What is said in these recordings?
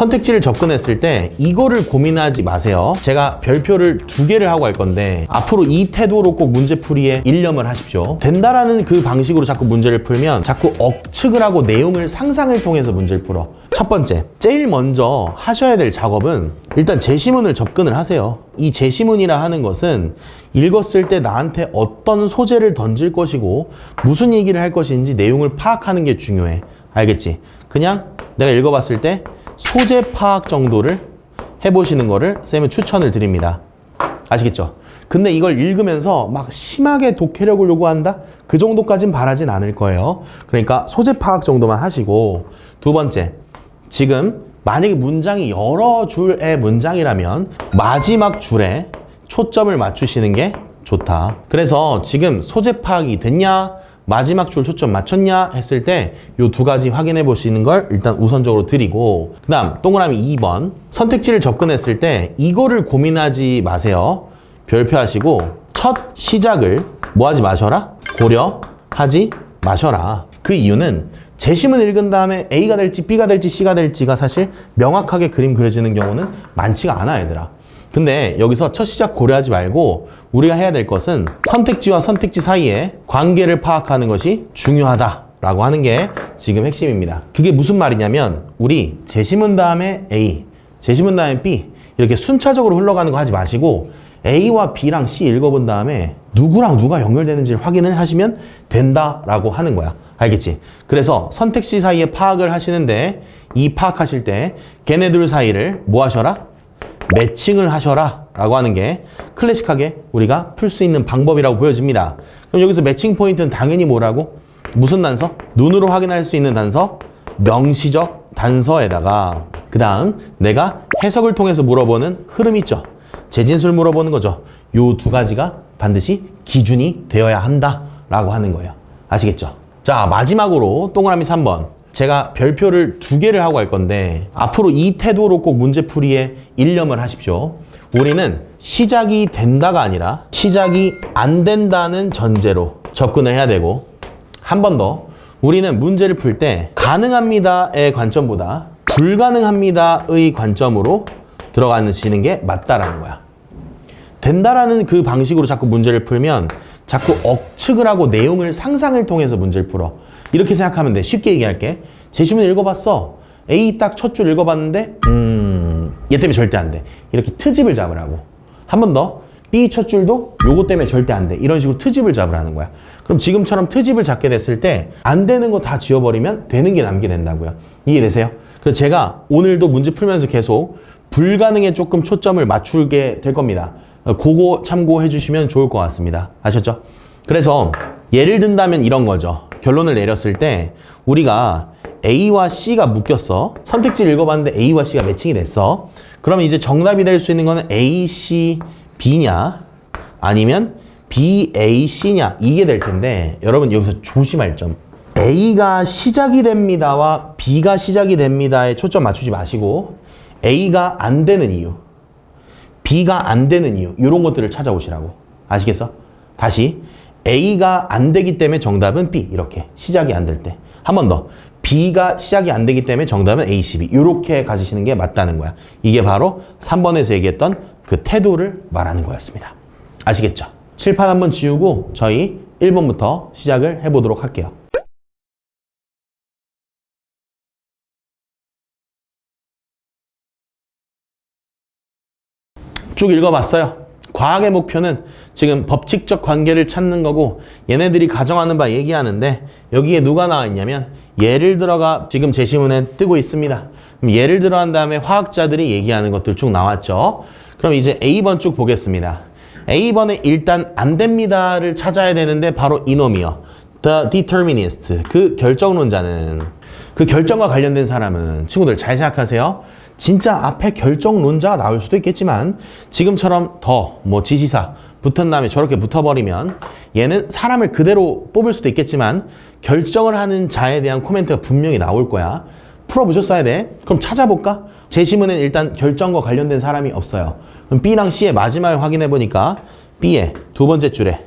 선택지를 접근했을 때 이거를 고민하지 마세요. 제가 별표를 2개를 하고 갈 건데 앞으로 이 태도로 꼭 문제풀이에 일념을 하십시오. 된다라는 그 방식으로 자꾸 문제를 풀면 자꾸 억측을 하고 내용을 상상을 통해서 문제를 풀어. 첫 번째, 제일 먼저 하셔야 될 작업은 일단 제시문을 접근을 하세요. 이 제시문이라 하는 것은 읽었을 때 나한테 어떤 소재를 던질 것이고 무슨 얘기를 할 것인지 내용을 파악하는 게 중요해. 알겠지? 그냥 내가 읽어봤을 때 소재 파악 정도를 해보시는 거를 쌤은 추천을 드립니다. 아시겠죠? 근데 이걸 읽으면서 막 심하게 독해력을 요구한다? 그 정도까진 바라진 않을 거예요. 그러니까 소재 파악 정도만 하시고, 두 번째, 지금 만약에 문장이 여러 줄의 문장이라면 마지막 줄에 초점을 맞추시는 게 좋다. 그래서 지금 소재 파악이 됐냐, 마지막 줄 초점 맞췄냐 했을 때 이 2가지 확인해 보시는 걸 일단 우선적으로 드리고, 그 다음 동그라미 2번 선택지를 접근했을 때 이거를 고민하지 마세요. 별표하시고 첫 시작을 뭐 하지 마셔라? 고려하지 마셔라. 그 이유는 제시문 읽은 다음에 A가 될지 B가 될지 C가 될지가 사실 명확하게 그림 그려지는 경우는 많지가 않아, 얘들아. 근데 여기서 첫 시작 고려하지 말고 우리가 해야 될 것은 선택지와 선택지 사이에 관계를 파악하는 것이 중요하다라고 하는 게 지금 핵심입니다. 그게 무슨 말이냐면 우리 제시문 다음에 A, 제시문 다음에 B 이렇게 순차적으로 흘러가는 거 하지 마시고 A와 B랑 C 읽어본 다음에 누구랑 누가 연결되는지를 확인을 하시면 된다라고 하는 거야. 알겠지? 그래서 선택지 사이에 파악을 하시는데 이 파악하실 때 걔네들 사이를 뭐 하셔라? 매칭을 하셔라 라고 하는 게 클래식하게 우리가 풀 수 있는 방법이라고 보여집니다. 그럼 여기서 매칭 포인트는 당연히 뭐라고? 무슨 단서? 눈으로 확인할 수 있는 단서? 명시적 단서에다가 그 다음 내가 해석을 통해서 물어보는 흐름 있죠? 재진술 물어보는 거죠. 요 2가지가 반드시 기준이 되어야 한다 라고 하는 거예요. 아시겠죠? 자, 마지막으로 동그라미 3번 제가 별표를 2개를 하고 갈 건데 앞으로 이 태도로 꼭 문제풀이에 일념을 하십시오. 우리는 시작이 된다가 아니라 시작이 안 된다는 전제로 접근을 해야 되고, 한 번 더 우리는 문제를 풀 때 가능합니다의 관점보다 불가능합니다의 관점으로 들어가시는 게 맞다라는 거야. 된다라는 그 방식으로 자꾸 문제를 풀면 자꾸 억측을 하고 내용을 상상을 통해서 문제를 풀어. 이렇게 생각하면 돼. 쉽게 얘기할게. 제시문 읽어봤어. A 딱 첫 줄 읽어봤는데 얘 때문에 절대 안 돼. 이렇게 트집을 잡으라고. 한 번 더. B 첫 줄도 요거 때문에 절대 안 돼. 이런 식으로 트집을 잡으라는 거야. 그럼 지금처럼 트집을 잡게 됐을 때 안 되는 거 다 지워버리면 되는 게 남게 된다고요. 이해되세요? 그래서 제가 오늘도 문제 풀면서 계속 불가능에 조금 초점을 맞추게 될 겁니다. 그거 참고해 주시면 좋을 것 같습니다. 아셨죠? 그래서 예를 든다면 이런 거죠. 결론을 내렸을 때 우리가 A와 C가 묶였어. 선택지를 읽어봤는데 A와 C가 매칭이 됐어. 그러면 이제 정답이 될 수 있는 거는 A, C, B냐 아니면 B, A, C냐 이게 될 텐데 여러분 여기서 조심할 점. A가 시작이 됩니다와 B가 시작이 됩니다에 초점 맞추지 마시고 A가 안 되는 이유, B가 안 되는 이유 이런 것들을 찾아오시라고. 아시겠어? 다시 A가 안 되기 때문에 정답은 B 이렇게 시작이 안 될 때. 한 번 더. B가 시작이 안 되기 때문에 정답은 A, C, B 이렇게 가지시는 게 맞다는 거야. 이게 바로 3번에서 얘기했던 그 태도를 말하는 거였습니다. 아시겠죠? 칠판 한번 지우고 저희 1번부터 시작을 해보도록 할게요. 쭉 읽어봤어요. 과학의 목표는 지금 법칙적 관계를 찾는 거고 얘네들이 가정하는 바 얘기하는데 여기에 누가 나와 있냐면 예를 들어가 지금 제시문에 뜨고 있습니다. 그럼 예를 들어 한 다음에 화학자들이 얘기하는 것들 쭉 나왔죠. 그럼 이제 A번 쭉 보겠습니다. A번에 일단 안 됩니다를 찾아야 되는데 바로 이놈이요. The determinist. 그 결정론자는 그 결정과 관련된 사람은 친구들 잘 생각하세요. 진짜 앞에 결정론자가 나올 수도 있겠지만 지금처럼 더 뭐 지시사 붙은 다음에 저렇게 붙어버리면 얘는 사람을 그대로 뽑을 수도 있겠지만 결정을 하는 자에 대한 코멘트가 분명히 나올 거야. 풀어보셨어야 돼. 그럼 찾아볼까? 제시문엔 일단 결정과 관련된 사람이 없어요. 그럼 B랑 C의 마지막을 확인해 보니까 B의 2번째 줄에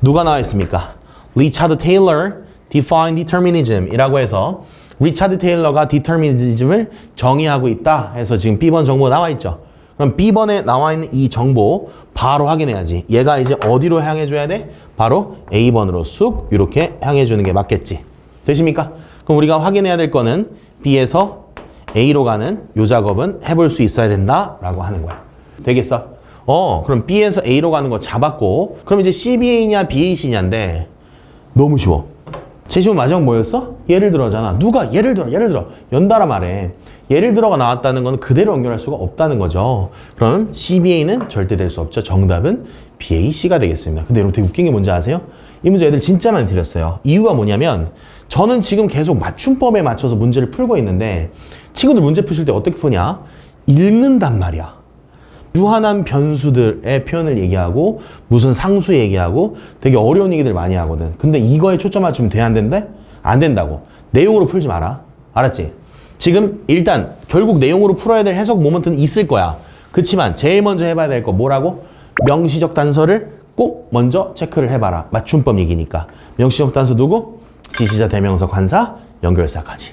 누가 나와 있습니까? 리차드 테일러 Define Determinism 이라고 해서 리차드 테일러가 디터미니즘을 정의하고 있다 해서 지금 B번 정보가 나와 있죠. 그럼 B번에 나와 있는 이 정보 바로 확인해야지. 얘가 이제 어디로 향해 줘야 돼? 바로 A번으로 쑥 이렇게 향해 주는 게 맞겠지. 되십니까? 그럼 우리가 확인해야 될 거는 B에서 A로 가는 요 작업은 해볼 수 있어야 된다라고 하는 거야. 되겠어? 그럼 B에서 A로 가는 거 잡았고, 그럼 이제 CBA냐 BAC냐인데 너무 쉬워. 제시문 마지막 뭐였어? 예를 들어잖아. 누가 예를 들어 연달아 말해. 예를 들어가 나왔다는 건 그대로 연결할 수가 없다는 거죠. 그럼 CBA는 절대 될 수 없죠. 정답은 BAC가 되겠습니다. 근데 여러분 되게 웃긴 게 뭔지 아세요? 이 문제 애들 진짜 많이 틀렸어요. 이유가 뭐냐면 저는 지금 계속 맞춤법에 맞춰서 문제를 풀고 있는데 친구들 문제 푸실 때 어떻게 푸냐? 읽는단 말이야. 유한한 변수들의 표현을 얘기하고 무슨 상수 얘기하고 되게 어려운 얘기들 많이 하거든. 근데 이거에 초점 맞추면 돼? 안 된대? 안 된다고. 내용으로 풀지 마라. 알았지? 지금 일단 결국 내용으로 풀어야 될 해석 모먼트는 있을 거야. 그치만 제일 먼저 해봐야 될 거 뭐라고? 명시적 단서를 꼭 먼저 체크를 해봐라. 맞춤법 얘기니까. 명시적 단서 누구? 지시자, 대명사, 관사, 연결사까지.